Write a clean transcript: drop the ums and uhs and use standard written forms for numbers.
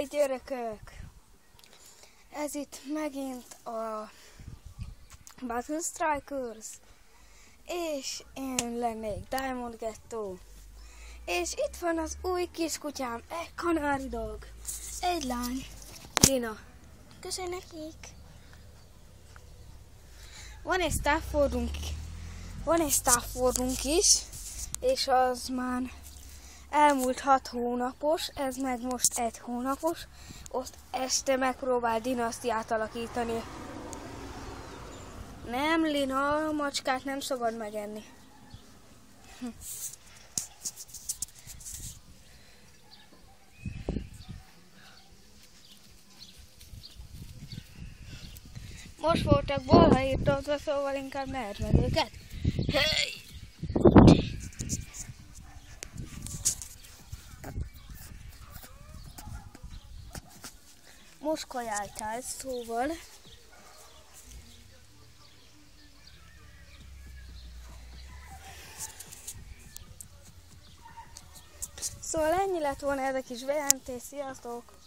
Hey gyerekek! Ez itt megint a Battle Strikers, és én lennék Diamond Ghetto. És itt van az új kiskutyám, egy kanári dog, egy lány, Lina. Köszönöm nekik! Van egy Staffordunk is, és az már elmúlt 6 hónapos, ez meg most 1 hónapos. Ott este megpróbál dinasztiát alakítani. Nem, Lina, a macskát nem szabad megenni. Most voltak balha írtozva, szóval inkább ne edd meg őket. Hey! Most kajáltál, szóval ennyi lett volna ez a kis bejelentés, sziasztok!